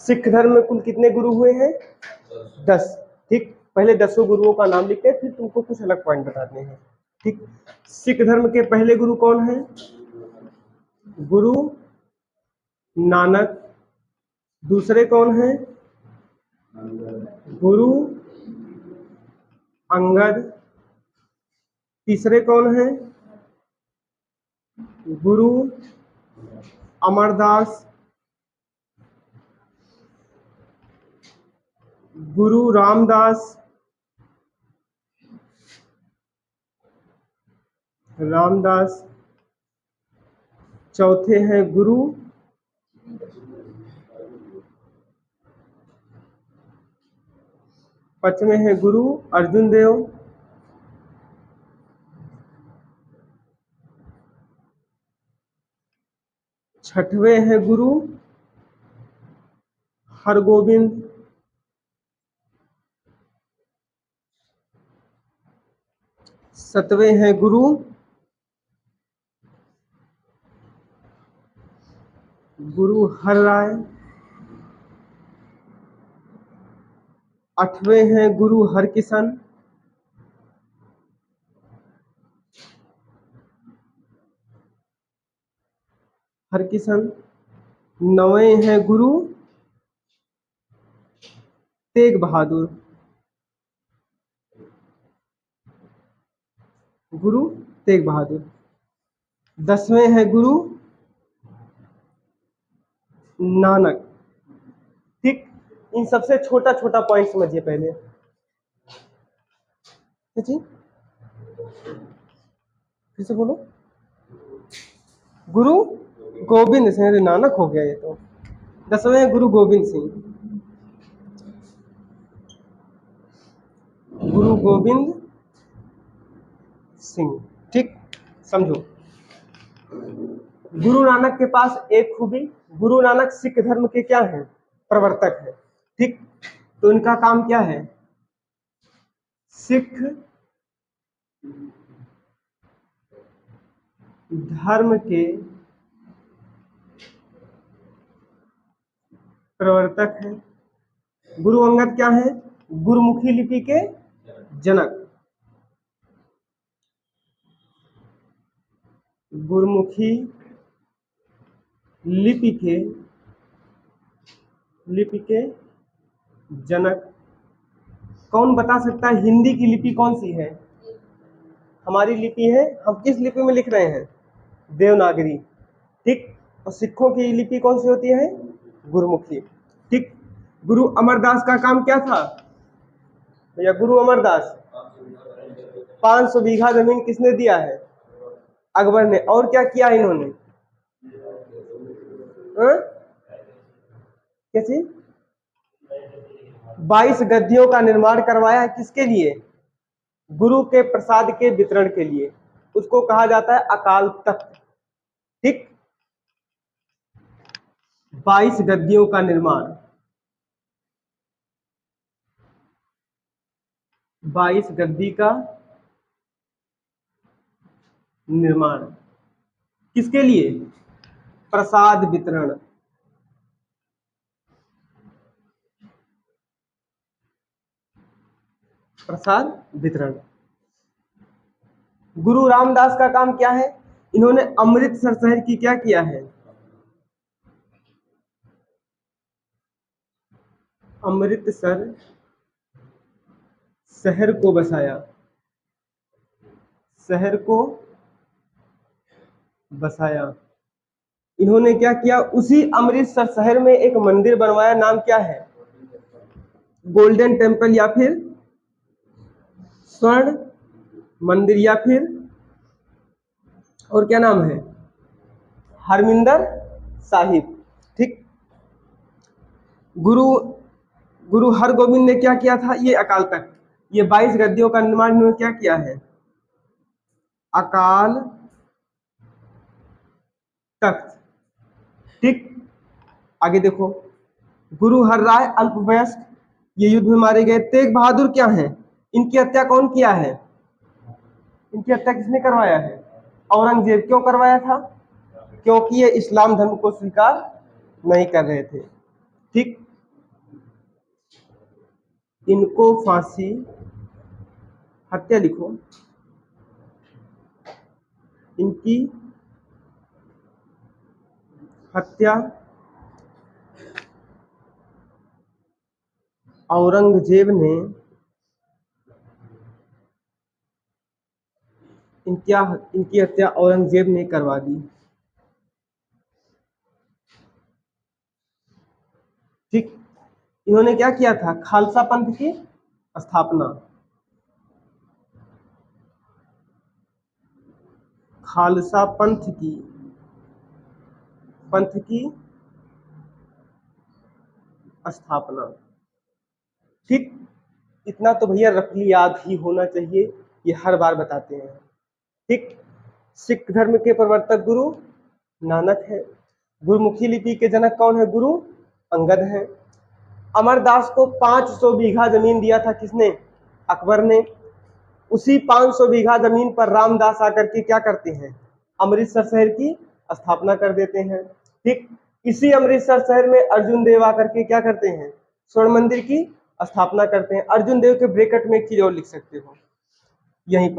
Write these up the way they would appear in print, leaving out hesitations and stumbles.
सिख धर्म में कुल कितने गुरु हुए हैं? 10। ठीक, पहले 10 गुरुओं का नाम लिखते हैं, फिर तुमको कुछ अलग पॉइंट बताते हैं। ठीक, सिख धर्म के पहले गुरु कौन है? गुरु नानक। दूसरे कौन है? गुरु अंगद। तीसरे कौन है? गुरु अमरदास। गुरु रामदास। चौथे हैं गुरु पांचवें हैं गुरु अर्जुन देव। छठवें हैं गुरु हरगोविंद। सतवें हैं गुरु हरराय। आठवें हैं गुरु हरकिशन। नवें हैं गुरु तेग बहादुर। दसवें हैं गुरु नानक। ठीक, इन सबसे छोटा छोटा पॉइंट समझिए पहले। जी फिर से बोलो। गुरु गोविंद सिंह, नानक हो गया ये तो। 10वें गुरु गोविंद सिंह। गुरु गोविंद सिंह। ठीक, समझो। गुरु नानक के पास एक खूबी, गुरु नानक सिख धर्म के क्या हैं? प्रवर्तक है। ठीक, तो इनका काम क्या है? सिख धर्म के प्रवर्तक हैं। गुरु अंगद क्या है? गुरुमुखी लिपि के जनक। गुरुमुखी लिपि के जनक। कौन बता सकता है हिंदी की लिपि कौन सी है? हमारी लिपि है। हम किस लिपि में लिख रहे हैं? देवनागरी। ठीक, और सिखों की लिपि कौन सी होती है? गुरुमुखी। ठीक, गुरु अमरदास का काम क्या था? भैया गुरु अमरदास 500 बीघा जमीन किसने दिया है? अकबर ने। और क्या किया इन्होंने? क्या चीज? 22 गद्दियों का निर्माण करवाया है। किसके लिए? गुरु के प्रसाद के वितरण के लिए। उसको कहा जाता है अकाल तख्त। ठीक, 22 गद्दियों का निर्माण। 22 गद्दी का निर्माण किसके लिए? प्रसाद वितरण। गुरु रामदास का काम क्या है? इन्होंने अमृतसर शहर की क्या किया है? अमृतसर शहर को बसाया। इन्होंने क्या किया? उसी अमृतसर शहर में एक मंदिर बनवाया। नाम क्या है? गोल्डन टेम्पल, या फिर स्वर्ण मंदिर, या फिर और क्या नाम है? हरमिंदर साहिब। ठीक, गुरु हरगोविंद ने क्या किया था? ये अकाल तख्त, ये 22 गद्दियों का निर्माण इन्होंने क्या किया है? अकाल तख्त। ठीक, आगे देखो। गुरु हरराय अल्पवयस्क, ये युद्ध में मारे गए। तेग बहादुर क्या हैं? इनकी हत्या कौन किया है? इनकी हत्या किसने करवाया है? औरंगजेब। क्यों करवाया था? क्योंकि ये इस्लाम धर्म को स्वीकार नहीं कर रहे थे। ठीक, इनको फांसी, हत्या लिखो, इनकी हत्या औरंगजेब ने, इनकी हत्या औरंगजेब ने करवा दी। ठीक, इन्होंने क्या किया था? खालसा पंथ की स्थापना, खालसा पंथ की स्थापना। ठीक, इतना तो भैया रफली याद ही होना चाहिए, ये हर बार बताते हैं। ठीक, सिख धर्म के प्रवर्तक गुरु नानक है। गुरुमुखी लिपि के जनक कौन है? गुरु अंगद हैं। अमरदास को 500 बीघा जमीन दिया था किसने? अकबर ने। उसी 500 बीघा जमीन पर रामदास आकर के क्या करते हैं? अमृतसर शहर की स्थापना कर देते हैं। ठीक, इसी अमृतसर शहर में अर्जुन देव आकर के क्या करते हैं? स्वर्ण मंदिर की स्थापना करते हैं। अर्जुन देव के ब्रैकेट में एक चीज और लिख सकते हो, यहीं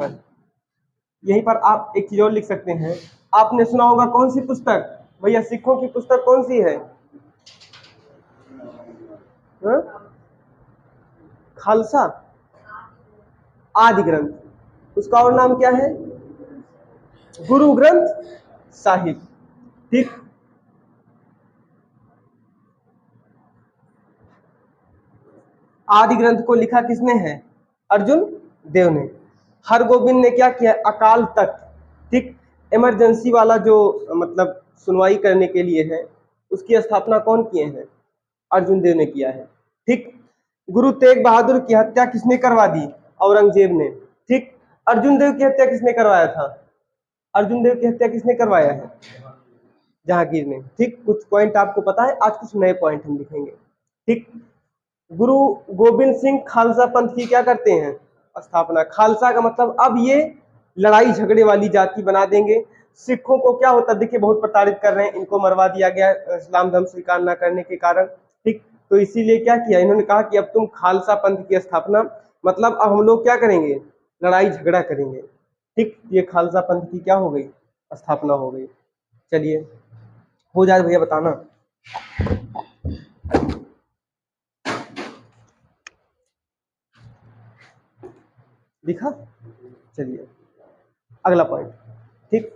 पर आप एक चीज और लिख सकते हैं। आपने सुना होगा कौन सी पुस्तक भैया, सिखों की पुस्तक कौन सी है? हाँ? खालसा आदि ग्रंथ, उसका और नाम क्या है? गुरु ग्रंथ साहिब। ठीक, आदि ग्रंथ को लिखा किसने है? अर्जुन देव ने। हरगोविंद ने क्या किया? अकाल तख्त, ठीक, इमरजेंसी वाला जो मतलब सुनवाई करने के लिए है, उसकी स्थापना कौन किए हैं? अर्जुन देव ने किया है। ठीक, गुरु तेग बहादुर की हत्या किसने करवा दी? औरंगजेब ने। ठीक, अर्जुन देव की हत्या किसने करवाया था? अर्जुन देव की हत्या किसने करवाया है? जहांगीर ने। ठीक, कुछ पॉइंट आपको पता है, आज कुछ नए पॉइंट हम लिखेंगे। ठीक, गुरु गोविंद सिंह खालसा पंथ की क्या करते हैं? स्थापना। खालसा का मतलब अब ये लड़ाई झगड़े वाली जाति बना देंगे। सिखों को क्या होता, देखिए बहुत प्रताड़ित कर रहे हैं, इनको मरवा दिया गया इस्लाम धर्म स्वीकार न करने के कारण। ठीक, तो इसीलिए क्या किया इन्होंने? कहा कि अब तुम खालसा पंथ की स्थापना, मतलब अब हम लोग क्या करेंगे? लड़ाई झगड़ा करेंगे। ठीक, ये खालसा पंथ की क्या हो गई? स्थापना हो गई। चलिए, हो जाए भैया बताना। दिखा? चलिए अगला पॉइंट। ठीक,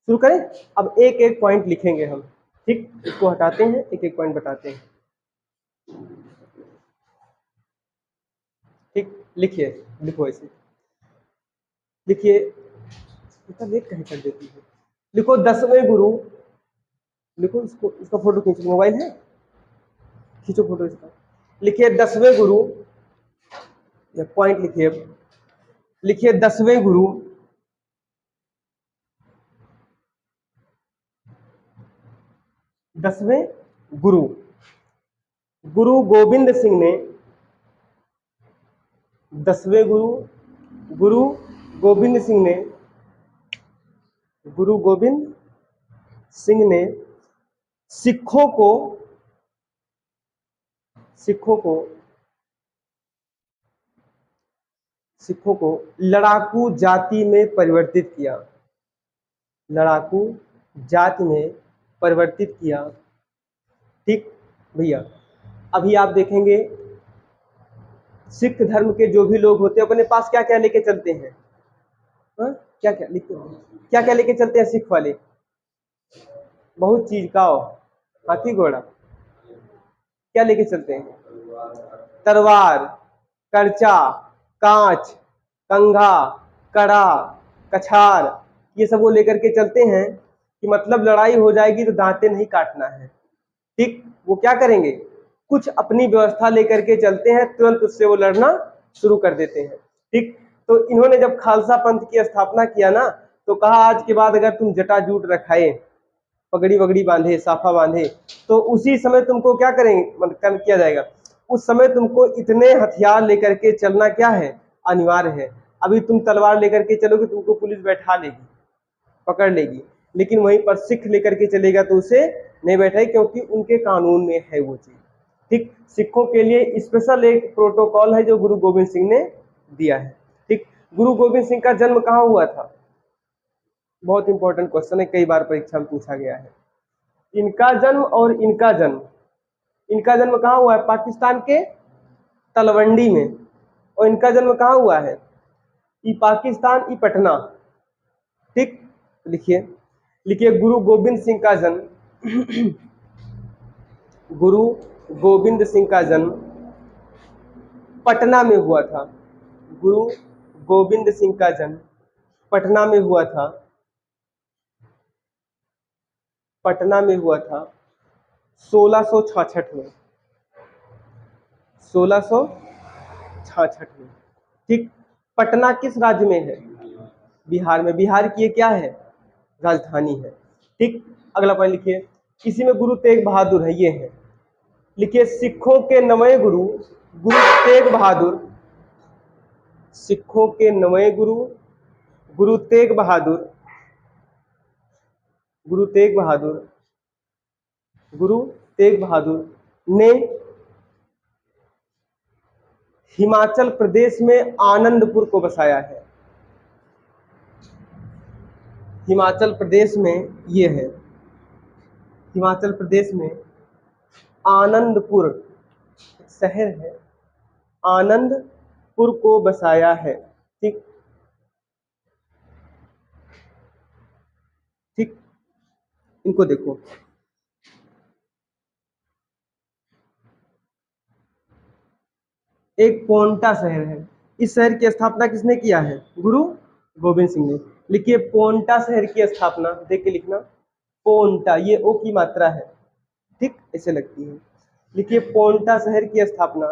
शुरू करें। अब एक एक पॉइंट लिखेंगे हम। ठीक, इसको हटाते हैं, एक एक पॉइंट बताते हैं। ठीक, लिखिए, लिखो ऐसे लिखिए, इतना लेट कहीं कर देती है। लिखो 10वें गुरु, लिखो इसको, इसका फोटो खींचो, मोबाइल है, खींचो फोटो इसका। लिखिए 10वें गुरु, या पॉइंट लिखिए, लिखिए 10वें गुरु 10वें गुरु गुरु गोविंद सिंह ने, 10वें गुरु गुरु गोविंद सिंह ने, गुरु गोविंद सिंह ने सिखों को सिखों को सिखों को लड़ाकू जाति में परिवर्तित किया, लड़ाकू जाति में परिवर्तित किया। ठीक भैया, अभी आप देखेंगे सिख धर्म के जो भी लोग होते हैं अपने पास क्या क्या लेके चलते हैं? हाँ? क्या क्या लिखते हैं? क्या क्या लेके चलते हैं सिख वाले? बहुत चीज का हो, हाथी घोड़ा, क्या लेके चलते हैं? तलवार, करचा, कांच, कंघा, कड़ा, कछार, ये सब वो लेकर के चलते हैं कि मतलब लड़ाई हो जाएगी तो दांते नहीं काटना है। ठीक, वो क्या करेंगे? कुछ अपनी व्यवस्था लेकर के चलते हैं, तुरंत उससे वो लड़ना शुरू कर देते हैं। ठीक, तो इन्होंने जब खालसा पंथ की स्थापना किया ना, तो कहा आज के बाद अगर तुम जटाजूट रखाए, पगड़ी वगड़ी बांधे, साफा बांधे, तो उसी समय तुमको क्या करेंगे, मतलब किया जाएगा। उस समय तुमको इतने हथियार लेकर के चलना क्या है? अनिवार्य है। अभी तुम तलवार लेकर के चलोगे, तुमको पुलिस बैठा लेगी, पकड़ लेगी, लेकिन वहीं पर सिख लेकर के चलेगा तो उसे नहीं बैठाई, क्योंकि उनके कानून में है वो चीज। ठीक, सिखों के लिए स्पेशल एक प्रोटोकॉल है जो गुरु गोविंद सिंह ने दिया है। ठीक, गुरु गोविंद सिंह का जन्म कहाँ हुआ था? बहुत इंपॉर्टेंट क्वेश्चन है, कई बार परीक्षा में पूछा गया है। इनका जन्म और इनका जन्म, इनका जन्म कहाँ हुआ है? पाकिस्तान के तलवंडी में। और इनका जन्म कहाँ हुआ है? ई पाकिस्तान, ई पटना। ठीक, लिखिए लिखिए गुरु गोविंद सिंह का जन्म गुरु गोविंद सिंह का जन्म पटना में हुआ था। गुरु गोविंद सिंह का जन्म पटना में हुआ था। पटना में हुआ था 1666 में। 1666 में। ठीक, पटना किस राज्य में है? बिहार में। बिहार की ये क्या है? राजधानी है। ठीक, अगला पॉइंट लिखिए, इसी में गुरु तेग बहादुर है, ये है। लिखिए सिखों के नवे गुरु गुरु तेग बहादुर। सिखों के नवे गुरु गुरु तेग बहादुर। गुरु तेग बहादुर गुरु तेग बहादुर ने हिमाचल प्रदेश में आनंदपुर को बसाया है। हिमाचल प्रदेश में ये है, हिमाचल प्रदेश में आनंदपुर शहर है, आनंदपुर को बसाया है। ठीक ठीक, इनको देखो, एक पोंटा शहर है। इस शहर की स्थापना किसने किया है? गुरु गोविंद सिंह ने। लिखिए पोंटा शहर की स्थापना, देख के लिखना, पोंटा, ये ओ की मात्रा है, ठीक, ऐसे लगती है। लिखिए पोंटा शहर की स्थापना,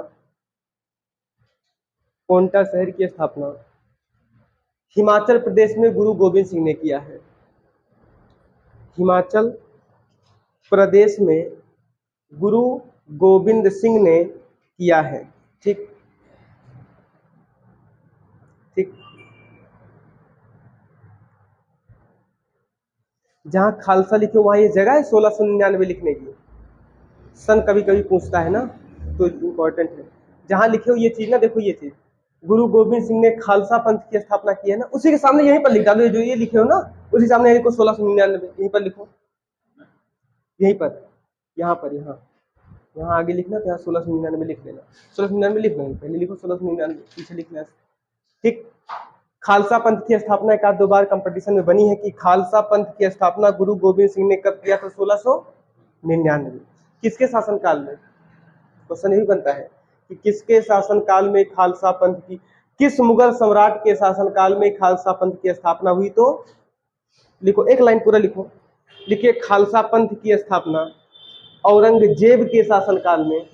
पोंटा शहर की स्थापना हिमाचल प्रदेश में गुरु गोविंद सिंह ने किया है। हिमाचल प्रदेश में गुरु गोविंद सिंह ने किया है। ठीक ठीक, जहां खालसा लिखे वहां ये जगह है 1699 लिखने की। सन कभी कभी पूछता है ना, तो इम्पोर्टेंट है। जहां लिखे हो ये चीज ना, देखो ये चीज, गुरु गोविंद सिंह ने खालसा पंथ की स्थापना की है ना, उसी के सामने यहीं पर लिख डालो, जो ये लिखे हो ना, उसी सामने यहीं को 1699 यहीं पर लिखो, यहीं पर, यहाँ पर, यहाँ यहाँ आगे लिखना, तो यहाँ 1699 लिख लेना। 1699 लिख लेना, पहले लिखो 1699, पीछे लिखना। ठीक, खालसा पंथ की स्थापना एक आध दो बार कंपटीशन में बनी है कि खालसा पंथ की स्थापना गुरु गोविंद सिंह ने कब किया था? 1699। किसके शासनकाल में? क्वेश्चन यही बनता है कि किसके शासनकाल में खालसा पंथ की, किस मुगल सम्राट के शासनकाल में खालसा पंथ की स्थापना हुई? तो लिखो, एक लाइन पूरा लिखो, लिखिए खालसा पंथ की स्थापना औरंगजेब के शासनकाल में।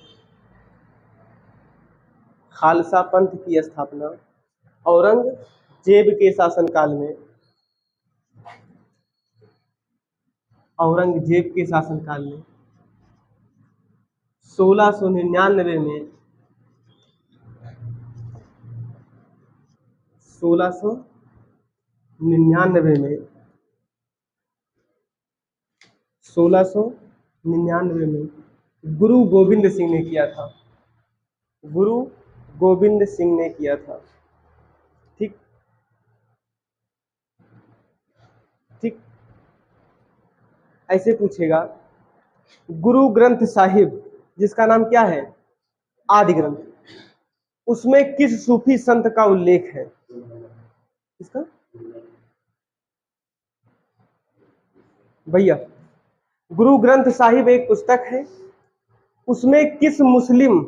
खालसा पंथ की स्थापना औरंगजेब के शासनकाल में, औरंगजेब के शासनकाल में 1699 में, 1699 में, 1699 में गुरु गोविंद सिंह ने किया था। गुरु गोविंद सिंह ने किया था। ठीक ठीक, ऐसे पूछेगा गुरु ग्रंथ साहिब, जिसका नाम क्या है? आदि ग्रंथ, उसमें किस सूफी संत का उल्लेख है? इसका भैया, गुरु ग्रंथ साहिब एक पुस्तक है, उसमें किस मुस्लिम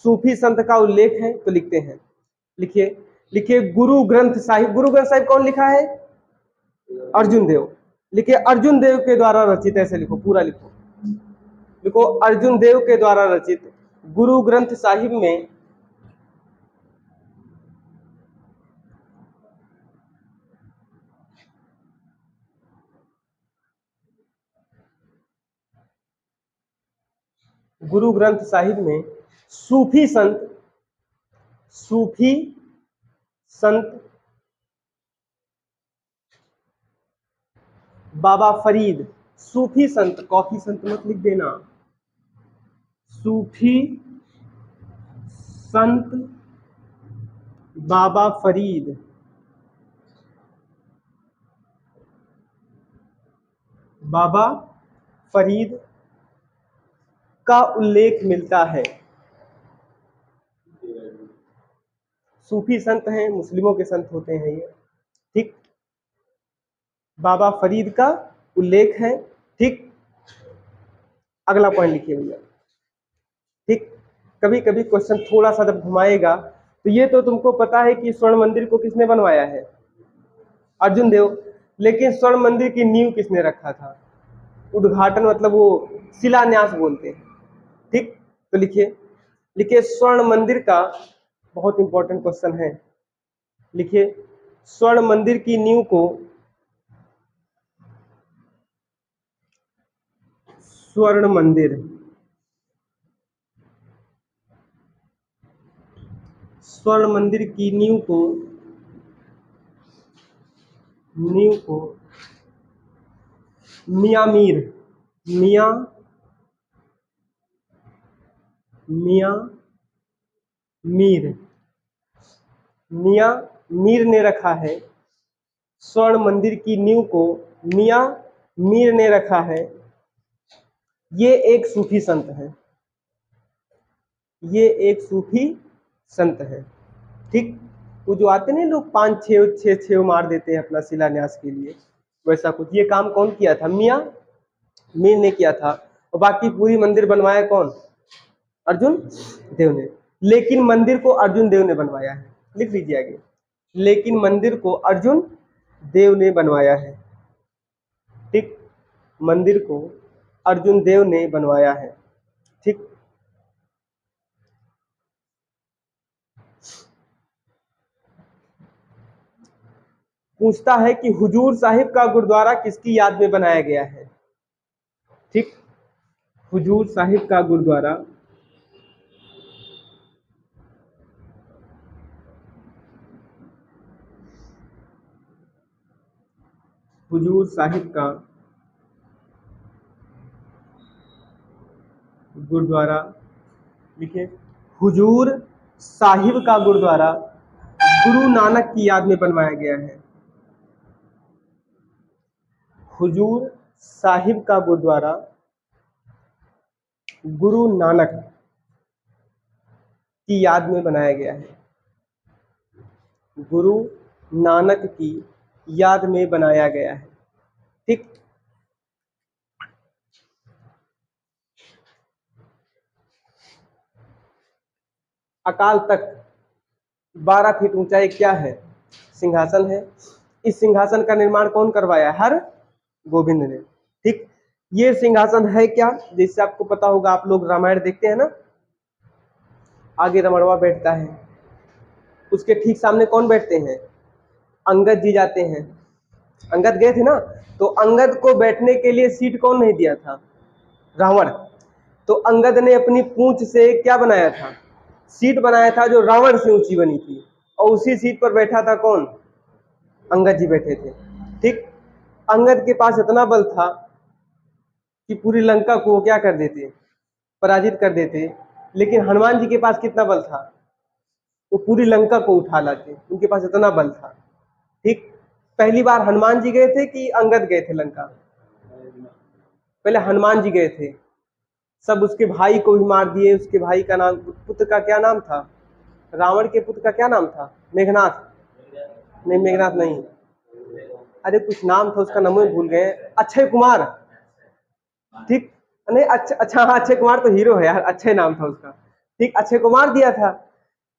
सूफी संत का उल्लेख है? तो लिखते हैं, लिखिए लिखिए गुरु ग्रंथ साहिब। गुरु ग्रंथ साहिब कौन लिखा है? अर्जुन देव। लिखिए अर्जुन देव के द्वारा रचित, ऐसे लिखो, पूरा लिखो, लिखो अर्जुन देव के द्वारा रचित गुरु ग्रंथ साहिब में गुरु ग्रंथ साहिब में सूफी संत, सूफी संत बाबा फरीद, सूफी संत, कॉफी संत मत लिख देना, सूफी संत बाबा फरीद बाबा फरीद का उल्लेख मिलता है। सूफी संत हैं, मुस्लिमों के संत होते हैं ये, ठीक। बाबा फरीद का उल्लेख है, ठीक। अगला पॉइंट लिखिए भैया, ठीक। कभी कभी क्वेश्चन थोड़ा सा जब घुमाएगा तो ये तो तुमको पता है कि स्वर्ण मंदिर को किसने बनवाया है, अर्जुन देव। लेकिन स्वर्ण मंदिर की नींव किसने रखा था, उद्घाटन मतलब वो शिलान्यास बोलते हैं, ठीक। तो लिखिए, लिखिए स्वर्ण मंदिर का, बहुत इंपॉर्टेंट क्वेश्चन है, लिखिए स्वर्ण मंदिर की नींव को स्वर्ण मंदिर, स्वर्ण मंदिर की नींव को मियां मीर, मियां मियां मीर मियां मीर ने रखा है। स्वर्ण मंदिर की नींव को मियां मीर ने रखा है। ये एक सूफी संत है, ये एक सूफी संत है, ठीक। वो जो आते नहीं लोग 5-6 मार देते हैं अपना शिलान्यास के लिए, वैसा कुछ ये काम कौन किया था, मियां मीर ने किया था। और बाकी पूरी मंदिर बनवाया कौन, अर्जुन देव ने। लेकिन मंदिर को अर्जुन देव ने बनवाया है, लिख लीजिए आगे, लेकिन मंदिर को अर्जुन देव ने बनवाया है, ठीक। मंदिर को अर्जुन देव ने बनवाया है, ठीक। पूछता है कि हुजूर साहिब का गुरुद्वारा किसकी याद में बनाया गया है, ठीक। हुजूर साहिब का गुरुद्वारा हुजूर साहिब का गुरुद्वारा, लिखिए हुजूर साहिब का गुरुद्वारा गुरु नानक की याद में बनवाया गया है। हुजूर साहिब का गुरुद्वारा गुरु नानक की याद में बनाया गया है, गुरु नानक की याद में बनाया गया है, ठीक। अकाल तख्त 12 फीट ऊंचा एक क्या है, सिंहासन है। इस सिंहासन का निर्माण कौन करवाया, हर गोविंद ने, ठीक। ये सिंहासन है क्या, जिससे आपको पता होगा, आप लोग रामायण देखते हैं ना, आगे रमणवा बैठता है, उसके ठीक सामने कौन बैठते हैं, अंगद जी जाते हैं। अंगद गए थे ना, तो अंगद को बैठने के लिए सीट कौन नहीं दिया था, रावण। तो अंगद ने अपनी पूंछ से क्या बनाया था, सीट बनाया था जो रावण से ऊंची बनी थी, और उसी सीट पर बैठा था कौन, अंगद जी बैठे थे, ठीक। अंगद के पास इतना बल था कि पूरी लंका को क्या कर देते, पराजित कर देते। लेकिन हनुमान जी के पास कितना बल था, वो पूरी लंका को उठा लाते, उनके पास इतना बल था, ठीक। पहली बार हनुमान जी गए थे कि अंगद गए थे लंका, पहले हनुमान जी गए थे। सब उसके भाई को भी मार दिए, उसके भाई का नाम, पुत्र का क्या नाम था, रावण के पुत्र का क्या नाम था, मेघनाथ, नहीं मेघनाथ नहीं, अरे कुछ नाम था उसका, नाम भूल गए, अक्षय कुमार, ठीक। नहीं अच्छा अच्छा, हाँ अक्षय कुमार तो हीरो है यार, अक्षय नाम था उसका, ठीक। अक्षय कुमार दिया था,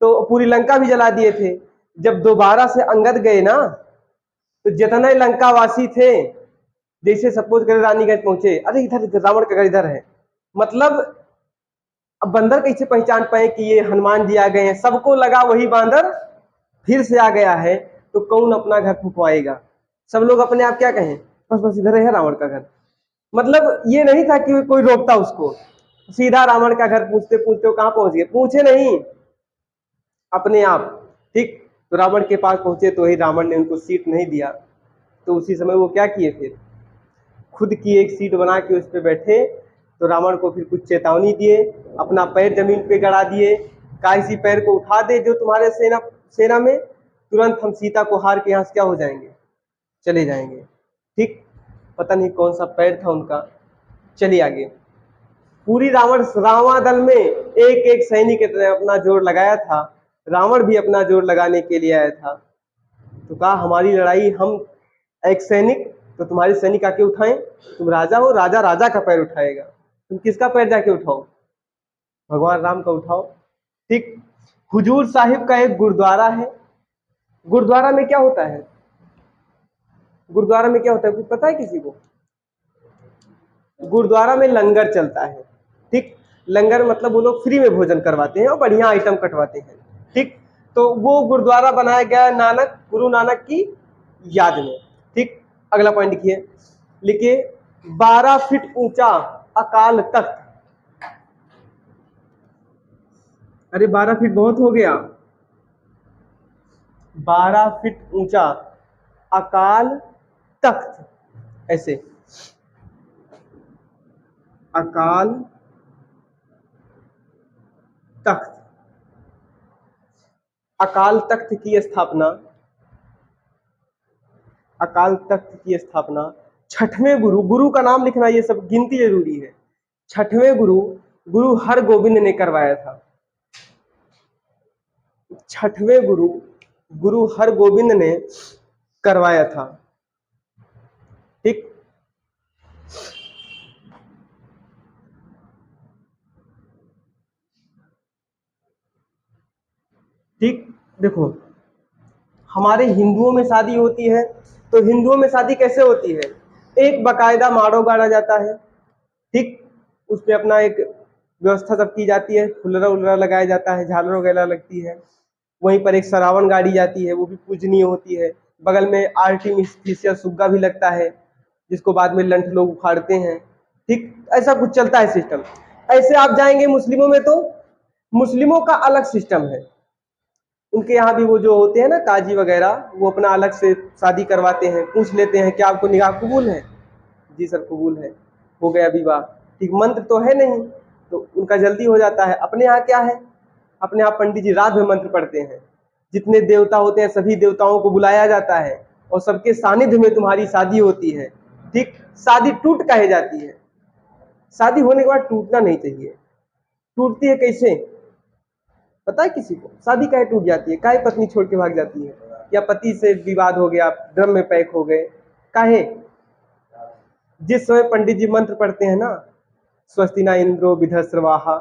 तो पूरी लंका भी जला दिए थे। जब दोबारा से अंगद गए ना, तो जितने लंका वासी थे, जैसे सपोज करें रानीगंज पहुंचे, अरे इधर रावण का घर इधर है, मतलब अब बंदर कैसे पहचान पाए कि ये हनुमान जी आ गए हैं, सबको लगा वही बांदर फिर से आ गया है, तो कौन अपना घर फुकवाएगा। सब लोग अपने आप क्या कहें, बस बस इधर है रावण का घर। मतलब ये नहीं था कि कोई रोकता उसको, सीधा रावण का घर पूछते पूछते वो कहाँ पहुंच गए, पूछे नहीं, अपने आप, ठीक। तो रावण के पास पहुंचे तो ही रावण ने उनको सीट नहीं दिया, तो उसी समय वो क्या किए, फिर खुद की एक सीट बना के उस पर बैठे, तो रावण को फिर कुछ चेतावनी दिए, अपना पैर जमीन पे गड़ा दिए, कहा इसी पैर को उठा दे जो तुम्हारे सेना में, तुरंत हम सीता को हार के यहाँ से क्या हो जाएंगे, चले जाएंगे। ठीक, पता नहीं कौन सा पैर था उनका। चलिए आगे। पूरी रावण दल में एक एक सैनिक ने अपना जोर लगाया था, रावण भी अपना जोर लगाने के लिए आया था। तो कहा हमारी लड़ाई, हम एक सैनिक तो तुम्हारे सैनिक आके उठाएं, तुम राजा हो, राजा राजा का पैर उठाएगा, तुम किसका पैर जाके उठाओ, भगवान राम का उठाओ। ठीक, हुजूर साहिब का एक गुरुद्वारा है। गुरुद्वारा में क्या होता है, गुरुद्वारा में क्या होता है कुछ पता है किसी को? गुरुद्वारा में लंगर चलता है। ठीक, लंगर मतलब वो लोग फ्री में भोजन करवाते हैं और बढ़िया आइटम कटवाते हैं। ठीक, तो वो गुरुद्वारा बनाया गया नानक, गुरु नानक की याद में। ठीक, अगला पॉइंट लिखिए, लिखिए 12 फीट ऊंचा अकाल तख्त। अरे 12 फीट बहुत हो गया। 12 फीट ऊंचा अकाल तख्त, ऐसे अकाल तख्त। अकाल तख्त की स्थापना, अकाल तख्त की स्थापना छठवें गुरु, गुरु का नाम लिखना, ये सब गिनती जरूरी है। छठवें गुरु गुरु हरगोविंद ने करवाया था। छठवें गुरु गुरु हरगोविंद ने करवाया था। ठीक, ठीक, देखो हमारे हिंदुओं में शादी होती है, तो हिंदुओं में शादी कैसे होती है, एक बकायदा माड़ो गाड़ा जाता है। ठीक, उसमें अपना एक व्यवस्था सब की जाती है, फुलरा उलरा लगाया जाता है, झालर वगैरह लगती है, वहीं पर एक सरावण गाड़ी जाती है, वो भी पूजनीय होती है। बगल में आर्टिफिशियल सुग्गा भी लगता है, जिसको बाद में लंठ लोग उखाड़ते हैं। ठीक, ऐसा कुछ चलता है सिस्टम। ऐसे आप जाएंगे मुस्लिमों में, तो मुस्लिमों का अलग सिस्टम है। उनके यहाँ भी वो जो होते हैं ना काजी वगैरह, वो अपना अलग से शादी करवाते हैं, पूछ लेते हैं कि आपको निकाह कबूल है, जी सर कबूल है, हो गया विवाह। ठीक, मंत्र तो है नहीं, तो उनका जल्दी हो जाता है। अपने यहाँ क्या है, अपने यहाँ पंडित जी रात में मंत्र पढ़ते हैं, जितने देवता होते हैं सभी देवताओं को बुलाया जाता है और सबके सानिध्य में तुम्हारी शादी होती है। ठीक, शादी टूट कहे जाती है, शादी होने के बाद टूटना नहीं चाहिए। टूटती है कैसे पता है किसी को? शादी काहे टूट जाती है, काहे पत्नी छोड़ के भाग जाती है, या पति से विवाद हो गया, ड्रम में पैक हो गए, काहे? जिस समय पंडित जी मंत्र पढ़ते हैं ना, स्वस्ति ना इंद्रो विधस्रवाहा,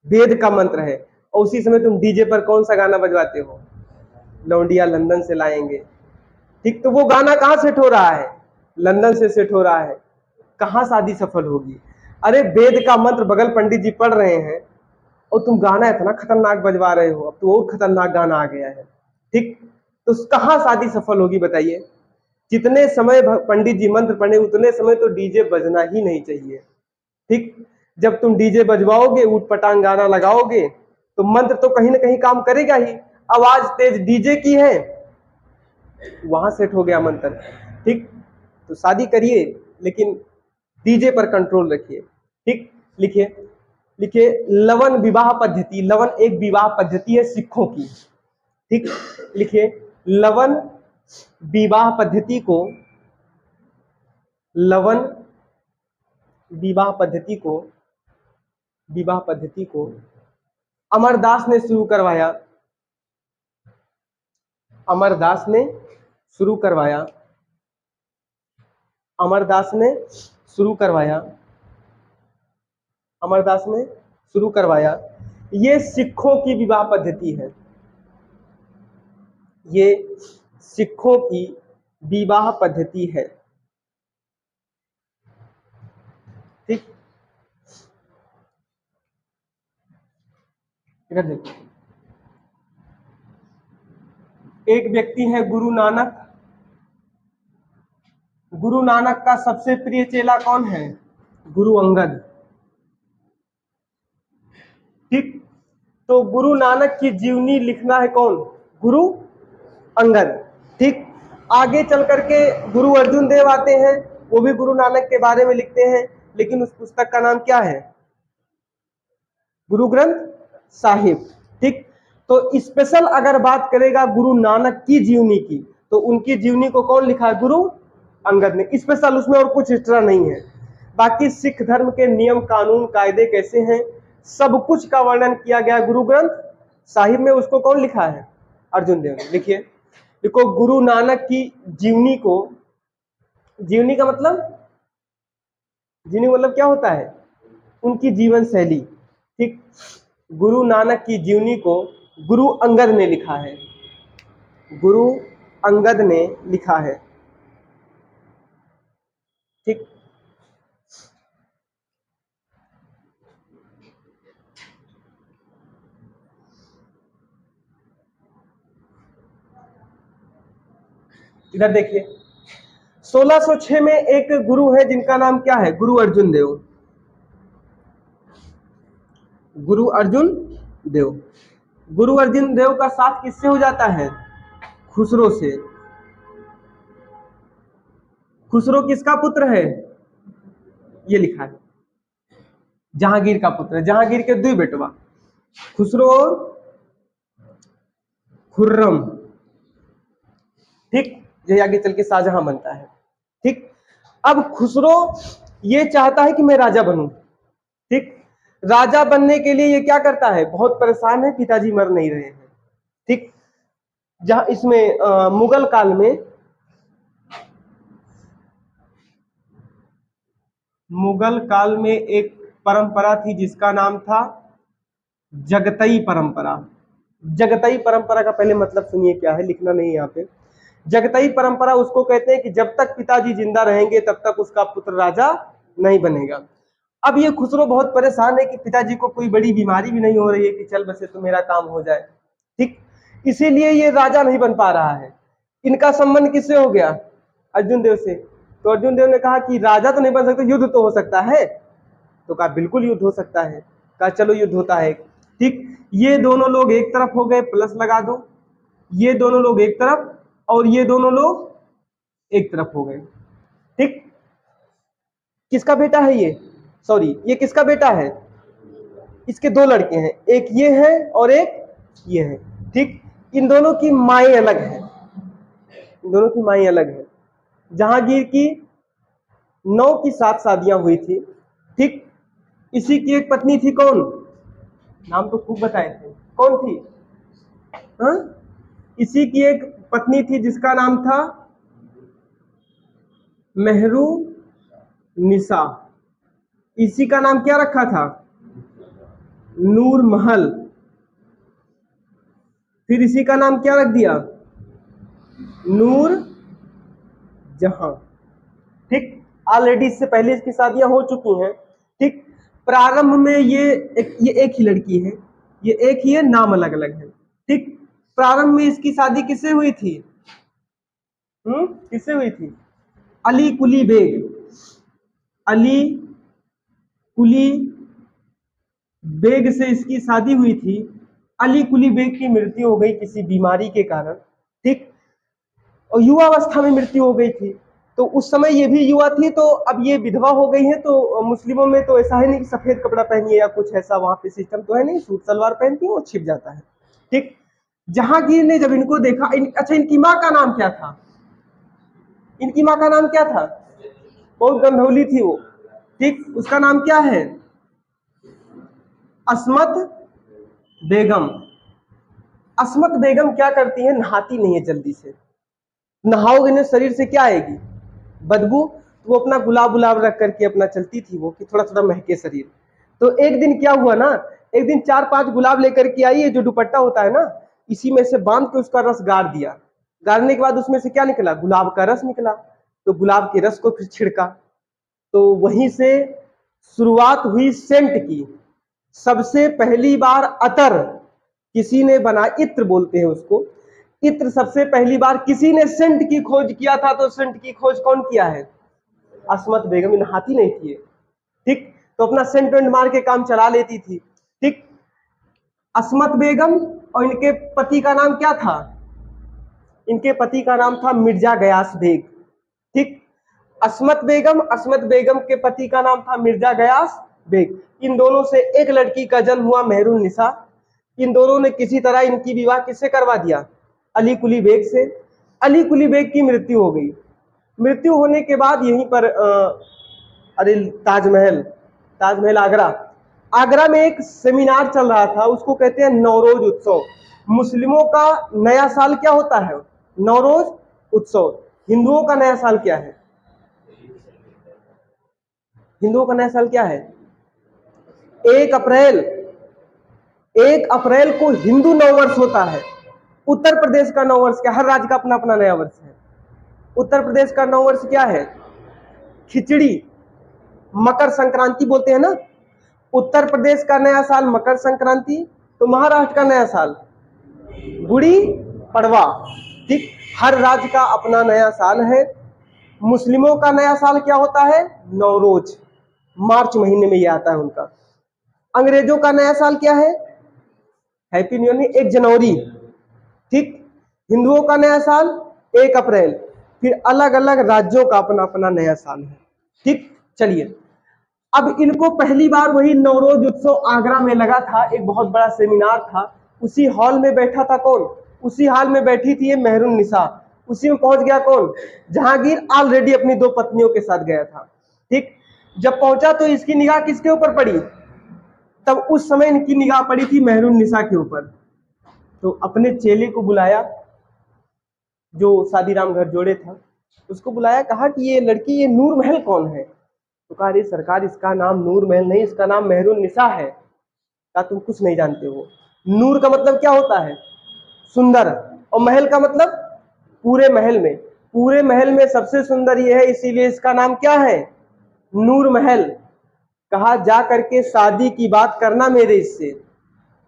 वेद का मंत्र है, और उसी समय तुम डीजे पर कौन सा गाना बजवाते हो, लौंडिया लंदन से लाएंगे। ठीक, तो वो गाना कहाँ सेट हो रहा है, लंदन से सेट हो रहा है, कहाँ शादी सफल होगी? अरे वेद का मंत्र बगल पंडित जी पढ़ रहे हैं और तुम गाना इतना खतरनाक बजवा रहे हो, अब तो और खतरनाक गाना आ गया है। ठीक, तो कहाँ शादी सफल होगी बताइए? जितने समय पंडित जी मंत्र पढ़े उतने समय तो डीजे बजना ही नहीं चाहिए। ठीक, जब तुम डीजे बजवाओगे, ऊट पटांग गाना लगाओगे, तो मंत्र तो कहीं ना कहीं काम करेगा ही। आवाज तेज डीजे की है, वहां सेट हो गया मंत्र। ठीक, तो शादी करिए लेकिन डीजे पर कंट्रोल रखिए। ठीक, लिखिए, लिखिए लवन विवाह पद्धति। लवन एक विवाह पद्धति है सिखों की। ठीक, लिखिए लवन विवाह पद्धति को, लवन विवाह पद्धति को, विवाह पद्धति को अमरदास ने शुरू करवाया। अमरदास ने शुरू करवाया, अमरदास ने शुरू करवाया, अमरदास ने शुरू करवाया। ये सिखों की विवाह पद्धति है, ये सिखों की विवाह पद्धति है। ठीक, इधर देखो, एक व्यक्ति है गुरु नानक। गुरु नानक का सबसे प्रिय चेला कौन है? गुरु अंगद। ठीक, तो गुरु नानक की जीवनी लिखना है कौन? गुरु अंगद। ठीक, आगे चल करके गुरु अर्जुन देव आते हैं, वो भी गुरु नानक के बारे में लिखते हैं। लेकिन उस पुस्तक का नाम क्या है? गुरु ग्रंथ साहिब। ठीक, तो स्पेशल अगर बात करेगा गुरु नानक की जीवनी की, तो उनकी जीवनी को कौन लिखा है? गुरु अंगद ने। स्पेशल उसमें और कुछ एक्स्ट्रा नहीं है। बाकी सिख धर्म के नियम कानून कायदे कैसे हैं, सब कुछ का वर्णन किया गया गुरु ग्रंथ साहिब में। उसको कौन लिखा है? अर्जुन देव ने। लिखिए, देखो गुरु नानक की जीवनी को, जीवनी का मतलब, जीवनी मतलब क्या होता है? उनकी जीवन शैली। ठीक, गुरु नानक की जीवनी को गुरु अंगद ने लिखा है, गुरु अंगद ने लिखा है। ठीक, इधर देखिए, 1606 में एक गुरु है जिनका नाम क्या है? गुरु अर्जुन देव। गुरु अर्जुन देव। गुरु अर्जुन देव का साथ किससे हो जाता है? खुसरो से। खुसरो किसका पुत्र है? ये लिखा है, जहांगीर का पुत्र है। जहांगीर के दो बेटवा, खुसरो और खुर्रम। ठीक, ये आगे चल के शाहजहां बनता है। ठीक, अब खुसरो ये चाहता है कि मैं राजा बनूं। ठीक, राजा बनने के लिए ये क्या करता है? बहुत परेशान है, पिताजी मर नहीं रहे हैं। ठीक, जहां इसमें मुगल काल में, मुगल काल में एक परंपरा थी जिसका नाम था जगतई परंपरा। जगतई परंपरा का पहले मतलब सुनिए क्या है, लिखना नहीं यहाँ पे। जगतई परंपरा उसको कहते हैं कि जब तक पिताजी जिंदा रहेंगे तब तक उसका पुत्र राजा नहीं बनेगा। अब ये खुसरो बहुत परेशान है कि पिताजी को कोई बड़ी बीमारी भी नहीं हो रही है कि चल बसे तो मेरा काम हो जाए। ठीक, इसीलिए ये राजा नहीं बन पा रहा है। इनका संबंध किससे हो गया? अर्जुन देव से। तो अर्जुन देव ने कहा कि राजा तो नहीं बन सकते, युद्ध तो हो सकता है। तो कहा बिल्कुल युद्ध हो सकता है। कहा चलो युद्ध होता है। ठीक, ये दोनों लोग एक तरफ हो गए, प्लस लगा दो, ये दोनों लोग एक तरफ और ये दोनों लोग एक तरफ हो गए। ठीक, किसका बेटा है ये? सॉरी, ये किसका बेटा है? इसके दो लड़के हैं, एक ये है और एक ये है। ठीक, इन दोनों की माएँ अलग है, इन दोनों की माएँ अलग है। जहांगीर की 9 की 7 शादियां हुई थी। ठीक, इसी की एक पत्नी थी, कौन? नाम तो खूब बताए थे, कौन थी? हाँ, इसी की एक पत्नी थी जिसका नाम था मेहरू निसा। इसी का नाम क्या रखा था? नूर महल। फिर इसी का नाम क्या रख दिया? नूर जहां। ठीक, ऑलरेडी इससे पहले इसकी शादियां हो चुकी हैं। ठीक, प्रारंभ में ये एक ही लड़की है, ये एक ही है, नाम अलग अलग है। ठीक, प्रारंभ में इसकी शादी किससे हुई थी? किससे हुई थी? अली कुली बेग। अली कुली बेग से इसकी शादी हुई थी। अली कुली बेग की मृत्यु हो गई किसी बीमारी के कारण। ठीक, और युवावस्था में मृत्यु हो गई थी। तो उस समय ये भी युवा थी, तो अब ये विधवा हो गई है। तो मुस्लिमों में तो ऐसा है नहीं कि सफेद कपड़ा पहनिए या कुछ ऐसा, वहां पे सिस्टम तो है नहीं, सूट सलवार पहनती है, वो छिप जाता है। ठीक, जहांगीर ने जब इनको देखा, अच्छा इनकी माँ का नाम क्या था? इनकी माँ का नाम क्या था? बहुत गंधौली थी वो। ठीक, उसका नाम क्या है? अस्मत बेगम। अस्मत बेगम क्या करती है? नहाती नहीं है जल्दी से। नहाओगे ना शरीर से क्या आएगी? बदबू। तो वो अपना गुलाब गुलाब रख करके अपना चलती थी वो, कि थोड़ा थोड़ा महके शरीर। तो एक दिन क्या हुआ ना, एक दिन 4-5 गुलाब लेकर के आई है, जो दुपट्टा होता है ना, इसी में से बांध के उसका रस गाड़ दिया। गाड़ने के बाद उसमें से क्या निकला? गुलाब का रस निकला। तो गुलाब के रस को फिर छिड़का, तो वहीं से शुरुआत हुई सेंट की। सबसे पहली बार अतर किसी ने बना, इत्र बोलते हैं उसको, इत्र सबसे पहली बार किसी ने सेंट की खोज किया था। तो सेंट की खोज कौन किया है? अस्मत बेगम। नहाती नहीं थी। ठीक, तो अपना सेंट वेंट मार के काम चला लेती थी। ठीक, अस्मत बेगम और इनके पति का नाम क्या था? इनके पति का नाम था मिर्जा गयास बेग। ठीक, अस्मत बेगम के पति का नाम था मिर्जा गयास बेग। इन दोनों से एक लड़की का जन्म हुआ मेहरुन्निसा। इन दोनों ने किसी तरह इनकी विवाह किससे करवा दिया? अली कुली बेग से। अली कुली बेग की मृत्यु हो गई। मृत्यु होने के बाद यहीं पर अरे ताजमहल आगरा, आगरा में एक सेमिनार चल रहा था, उसको कहते हैं नौरोज उत्सव। मुस्लिमों का नया साल क्या होता है? नौरोज उत्सव। हिंदुओं का नया साल क्या है? हिंदुओं का नया साल क्या है? 1 अप्रैल। 1 अप्रैल को हिंदू नववर्ष होता है। उत्तर प्रदेश का नववर्ष क्या? हर राज्य का अपना अपना नया वर्ष है। उत्तर प्रदेश का नववर्ष क्या है? खिचड़ी, मकर संक्रांति बोलते हैं ना। उत्तर प्रदेश का नया साल मकर संक्रांति, तो महाराष्ट्र का नया साल गुड़ी पड़वा। ठीक, हर राज्य का अपना नया साल है। मुस्लिमों का नया साल क्या होता है? नौरोज, मार्च महीने में ये आता है उनका। अंग्रेजों का नया साल क्या है? हैप्पी न्यू ईयर, 1 जनवरी। ठीक, हिंदुओं का नया साल 1 अप्रैल। फिर अलग अलग राज्यों का अपना अपना नया साल है। ठीक, चलिए अब इनको पहली बार वही नवरोज उत्सव आगरा में लगा था, एक बहुत बड़ा सेमिनार था। उसी हॉल में बैठा था कौन? उसी हॉल में बैठी थी ये मेहरुन्निसा। उसी में पहुंच गया कौन? जहांगीर ऑलरेडी अपनी 2 पत्नियों के साथ गया था। ठीक, जब पहुंचा तो इसकी निगाह किसके ऊपर पड़ी? तब उस समय इनकी निगाह पड़ी थी मेहरुन्निसा के ऊपर। तो अपने चेले को बुलाया, जो सादीराम घर जोड़े था, उसको बुलाया, कहा कि ये लड़की, ये नूर महल कौन है? तो कहा अरे सरकार, इसका नाम नूर महल नहीं, इसका नाम मेहरुन्निसा है। कहा तुम कुछ नहीं जानते हो। नूर का मतलब क्या होता है? सुंदर, और महल का मतलब पूरे महल में सबसे सुंदर ये है, इसीलिए इसका नाम क्या है? नूर महल। कहा जा करके शादी की बात करना मेरे इससे,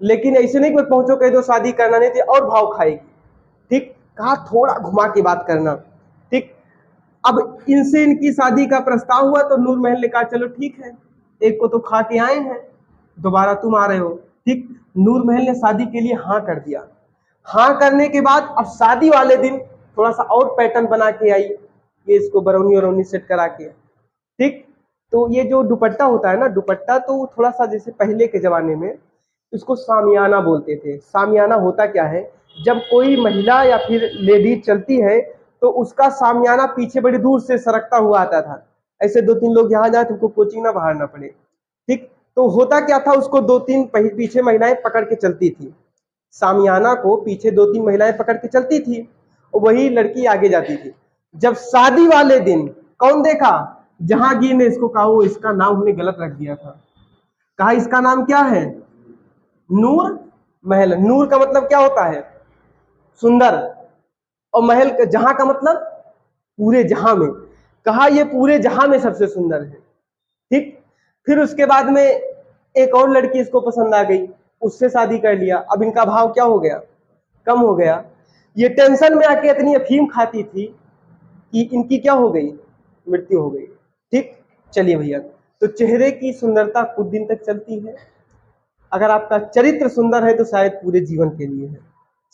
लेकिन ऐसे नहीं कोई पहुंचो कह दो शादी करना नहीं तो और भाव खाएगी। ठीक, कहा थोड़ा घुमा के बात करना। ठीक, अब इनसे इनकी शादी का प्रस्ताव हुआ तो नूर महल ने कहा चलो ठीक है, एक को तो खा के आए हैं, दोबारा तुम आ रहे हो। ठीक, नूर महल ने शादी के लिए हाँ कर दिया। हाँ करने के बाद अब शादी वाले दिन थोड़ा सा और पैटर्न बना के आई, ये इसको बरौनी वरौनी सेट करा के। ठीक, तो ये जो दुपट्टा होता है ना, दुपट्टा तो थोड़ा सा जैसे पहले के जमाने में इसको सामियाना बोलते थे। सामियाना होता क्या है? जब कोई महिला या फिर लेडीज चलती है तो उसका सामियाना पीछे बड़ी दूर से सरकता हुआ आता था, ऐसे 2-3 लोग यहाँ जाए तुमको कोचिंग ना बाहर ना पड़े। ठीक, तो होता क्या था, उसको 2-3 पीछे महिलाएं पकड़ के चलती थी। सामियाना को पीछे 2-3 महिलाएं पकड़ के चलती थी और वही लड़की आगे जाती थी। जब शादी वाले दिन कौन देखा? जहांगीर ने इसको कहा वो इसका नाम हमने गलत रख दिया था। कहा इसका नाम क्या है? नूर महल। नूर का मतलब क्या होता है? सुंदर, और महल का, जहां का मतलब पूरे जहां में। कहा ये पूरे जहां में सबसे सुंदर है। ठीक, फिर उसके बाद में एक और लड़की इसको पसंद आ गई, उससे शादी कर लिया। अब इनका भाव क्या हो गया? कम हो गया। ये टेंशन में आके इतनी अफीम खाती थी कि इनकी क्या हो गई? मृत्यु हो गई। ठीक, चलिए भैया, तो चेहरे की सुंदरता कुछ दिन तक चलती है, अगर आपका चरित्र सुंदर है तो शायद पूरे जीवन के लिए है।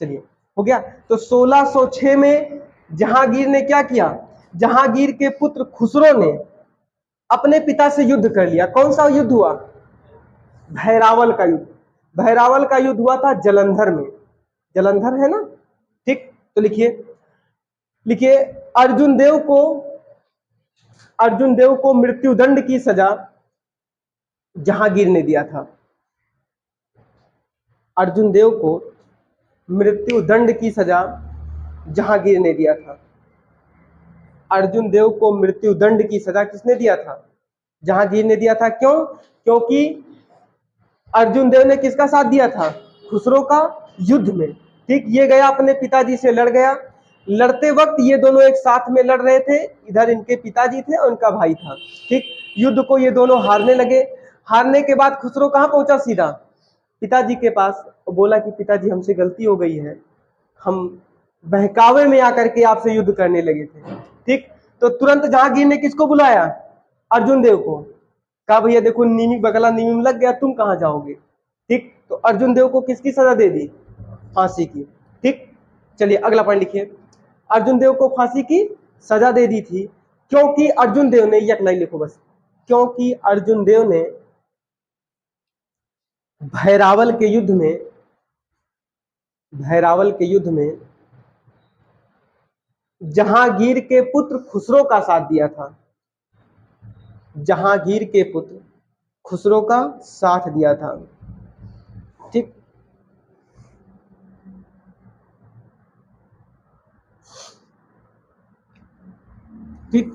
चलिए, हो गया। तो 1606 में जहांगीर ने क्या किया? जहांगीर के पुत्र खुसरो ने अपने पिता से युद्ध कर लिया। कौन सा युद्ध हुआ? भैरावल का युद्ध। भैरावल का युद्ध हुआ था जलंधर में। जलंधर है ना। ठीक, तो लिखिए, लिखिए अर्जुन देव को मृत्युदंड की सजा जहांगीर ने दिया था। अर्जुन देव को मृत्युदंड की सजा जहांगीर ने दिया था। अर्जुन देव को मृत्युदंड की सजा किसने दिया था? जहांगीर ने दिया था। क्यों? क्योंकि अर्जुन देव ने किसका साथ दिया था? खुसरो का युद्ध में। ठीक, ये गया अपने पिताजी से लड़ गया। लड़ते वक्त ये दोनों एक साथ में लड़ रहे थे, इधर इनके पिताजी थे और इनका भाई था। ठीक, युद्ध को ये दोनों हारने लगे। हारने के बाद खुसरो कहाँ पहुंचा? सीधा पिताजी के पास, और बोला कि पिताजी हमसे गलती हो गई है, हम बहकावे में आकर के आपसे युद्ध करने लगे थे। ठीक, तो तुरंत जहांगीर ने किसको बुलाया? अर्जुन देव को। कहा भैया देखो नीमी बगला नीमी में लग गया, तुम कहाँ जाओगे? ठीक, तो अर्जुन देव को किसकी सजा दे दी? फांसी की। ठीक, चलिए अगला पॉइंट लिखिए। अर्जुन देव को फांसी की सजा दे दी थी। क्योंकि अर्जुन देव ने, एक लाइन लिखो बस, क्योंकि अर्जुन देव ने भैरावल के युद्ध में, भैरावल के युद्ध में जहांगीर के पुत्र खुसरो का साथ दिया था, जहांगीर के पुत्र खुसरो का साथ दिया था। ठीक, ठीक,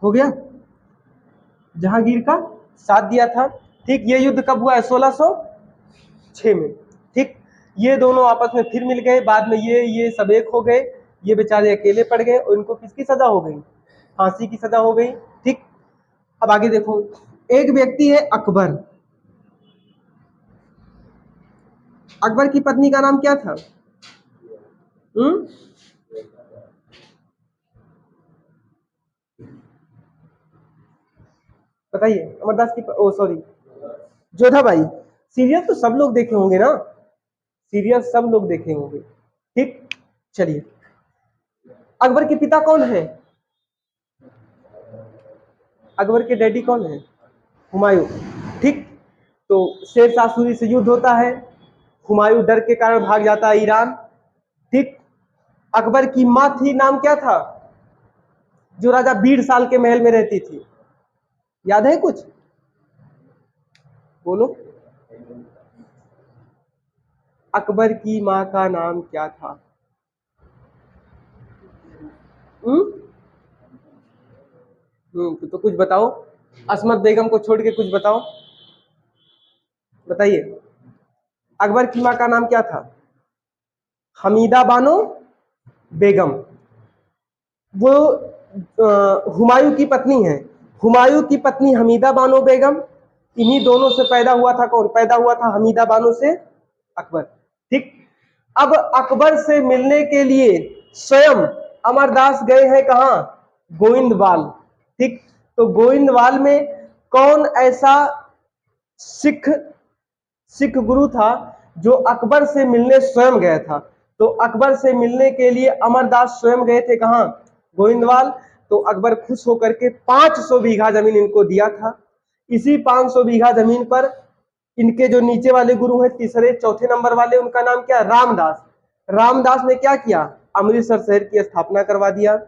हो गया, जहांगीर का साथ दिया था। ठीक, ये युद्ध कब हुआ है? 1606 में। ठीक, ये दोनों आपस में फिर मिल गए, बाद में ये सब एक हो गए, ये बेचारे अकेले पड़ गए और इनको किसकी सजा हो गई? फांसी की सजा हो गई। ठीक, अब आगे देखो, एक व्यक्ति है अकबर, अकबर की पत्नी का नाम क्या था? बताइए। अमरदास की ओ सॉरी, जोधाबाई। सीरियल तो सब लोग देखे होंगे ना, सीरियल सब लोग देखे होंगे। ठीक, चलिए, अकबर के पिता कौन है? अकबर के डैडी कौन है? हुमायूं। ठीक, तो शेरशाह सूरी से युद्ध होता है, हुमायूं डर के कारण भाग जाता है ईरान। ठीक, अकबर की माँ थी, नाम क्या था? जो राजा बीरसाल के महल में रहती थी, याद है कुछ? बोलो, अकबर की माँ का नाम क्या था? तो कुछ बताओ, असमत बेगम को छोड़ के कुछ बताओ, बताइए। अकबर की माँ का नाम क्या था? हमीदा बानो बेगम। वो हुमायूं की पत्नी है, हुमायूं की पत्नी हमीदा बानो बेगम। इन्हीं दोनों से पैदा हुआ था कौन? पैदा हुआ था हमीदा बानो से अकबर। ठीक, अब अकबर से मिलने के लिए स्वयं अमरदास गए हैं कहां? गोविंदवाल। ठीक, तो गोविंदवाल में कौन ऐसा सिख सिख गुरु था जो अकबर से मिलने स्वयं गया था? तो अकबर से मिलने के लिए अमरदास स्वयं गए थे कहां? गोविंदवाल। तो अकबर खुश होकर के 500 बीघा जमीन इनको दिया था। इसी 500 बीघा जमीन पर इनके जो नीचे वाले गुरु हैं, तीसरे चौथे नंबर वाले, उनका नाम क्या? रामदास। रामदास ने क्या किया? अमृतसर शहर की स्थापना करवा दिया।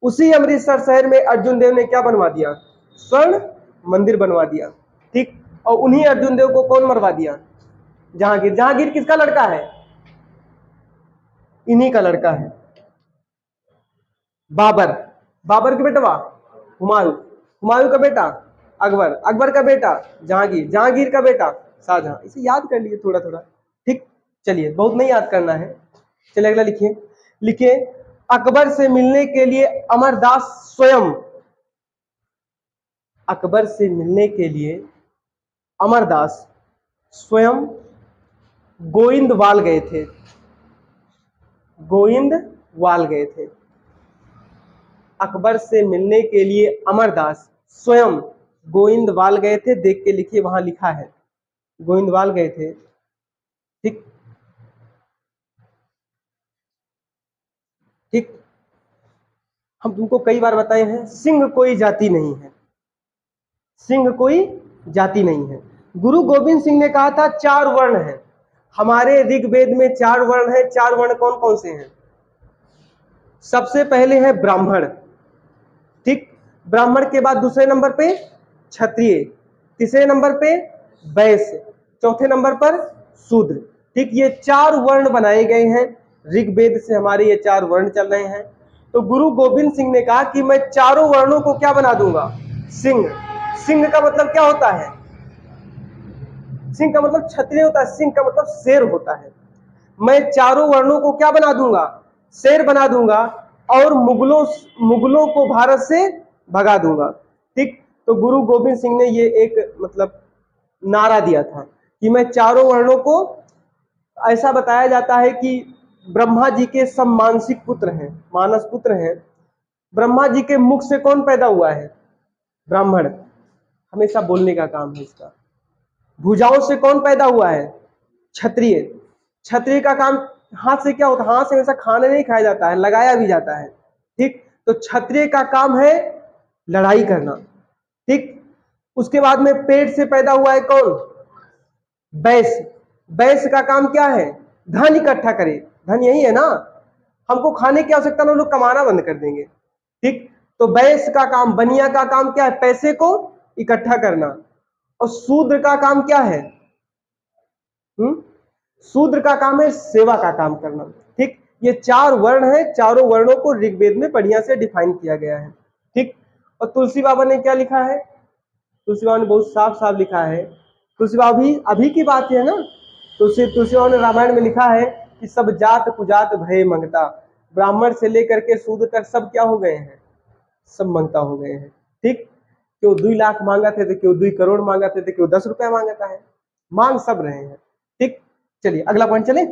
उसी अमृतसर शहर में अर्जुन देव ने क्या बनवा दिया? स्वर्ण मंदिर बनवा दिया। ठीक, और उन्हीं अर्जुन देव को कौन मरवा दिया? जहांगीर। जहांगीर किसका लड़का है? इन्हीं का लड़का है, बाबर। बाबर के बेटवा हुमायूं, हुमायूं का बेटा अकबर, अकबर का बेटा जहांगीर, जहांगीर का बेटा शाहजहां। इसे याद कर लिए थोड़ा थोड़ा। ठीक, चलिए, बहुत नहीं याद करना है। चलिए अगला लिखिए, लिखिए, अकबर से मिलने के लिए अमरदास स्वयं, अकबर से मिलने के लिए अमरदास स्वयं गोविंदवाल गए थे, गोविंदवाल गए थे। अकबर से मिलने के लिए अमरदास स्वयं गोविंदवाल गए थे। देख के लिखिए, वहां लिखा है गोविंदवाल गए थे। ठीक, ठीक, हम तुमको कई बार बताए हैं, सिंह कोई जाति नहीं है, सिंह कोई जाति नहीं है। गुरु गोविंद सिंह ने कहा था 4 वर्ण हैं। हमारे ऋग्वेद में 4 वर्ण हैं। 4 वर्ण कौन कौन से हैं? सबसे पहले है ब्राह्मण। ठीक, ब्राह्मण के बाद दूसरे नंबर पे क्षत्रिय, तीसरे नंबर पे वैश्य, चौथे नंबर पर शूद्र। ठीक, ये 4 वर्ण बनाए गए हैं, ऋग्वेद से हमारे ये 4 वर्ण चल रहे हैं। तो गुरु गोविंद सिंह ने कहा कि मैं चारों वर्णों को क्या बना दूंगा? सिंह। सिंह का मतलब क्या होता है? सिंह का मतलब क्षत्रिय होता है, सिंह का मतलब शेर होता है। मैं चारों वर्णों को क्या बना दूंगा? शेर बना दूंगा, और मुगलों मुगलों को भारत से भगा दूंगा। ठीक, तो गुरु गोविंद सिंह ने ये एक मतलब नारा दिया था कि मैं चारों वर्णों को, ऐसा बताया जाता है कि ब्रह्मा जी के सब मानसिक पुत्र हैं, मानस पुत्र हैं। ब्रह्मा जी के मुख से कौन पैदा हुआ है? ब्राह्मण। हमेशा बोलने का काम है इसका। भुजाओं से कौन पैदा हुआ है? क्षत्रिय। क्षत्रिय का काम हाथ से क्या होता है, हाथ से हमेशा खाना नहीं खाया जाता है, लगाया भी जाता है। ठीक, तो क्षत्रिय का काम है लड़ाई करना। ठीक, उसके बाद में पेट से पैदा हुआ है कौन, वैश्य। वैश्य का काम क्या है, धन इकट्ठा करे। धन यही है ना, हमको खाने की आवश्यकता ना, लोग कमाना बंद कर देंगे। ठीक, तो वैश्य का काम, बनिया का काम क्या है, पैसे को इकट्ठा करना। और शूद्र का काम क्या है, शूद्र का काम है सेवा का काम करना। ठीक, ये चार वर्ण है, चारों वर्णों को ऋग्वेद में बढ़िया से डिफाइन किया गया है। ठीक, और तुलसी बाबा ने क्या लिखा है, तुलसी बाबा ने बहुत साफ साफ लिखा है। तुलसी बाबा भी अभी की बात है ना, तुलसी बाबा ने रामायण में लिखा है कि सब जात कुजात भय मंगता, ब्राह्मण से लेकर के शूद्र तक सब क्या हो गए हैं, सब मंगता हो गए हैं। ठीक, क्यों 2 लाख मांगा थे तो क्यों 2 करोड़ मांगा थे तो क्यों 10 रुपया मांगता है, मांग सब रहे हैं। ठीक, चलिए अगला पॉइंट चले,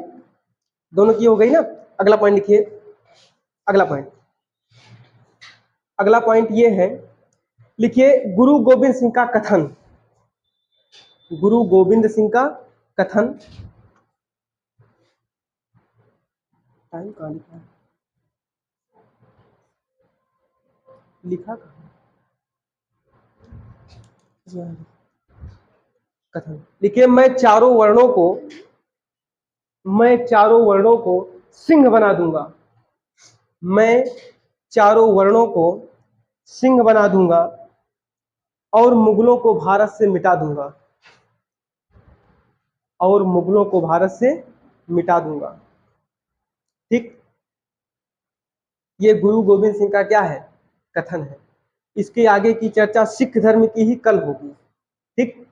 दोनों की हो गई ना। अगला पॉइंट लिखिए, अगला पॉइंट, अगला पॉइंट ये है, लिखिए गुरु गोविंद सिंह का कथन। गुरु गोविंद सिंह का कथन, टाइम कहाँ लिखा है, लिखा कहाँ, कथन लिखिए, मैं चारों वर्णों को सिंह बना दूंगा, मैं चारों वर्णों को सिंह बना दूंगा और मुगलों को भारत से मिटा दूंगा, और मुगलों को भारत से मिटा दूंगा। ठीक, ये गुरु गोविंद सिंह का क्या है, कथन है। इसके आगे की चर्चा सिख धर्म की ही कल होगी। ठीक,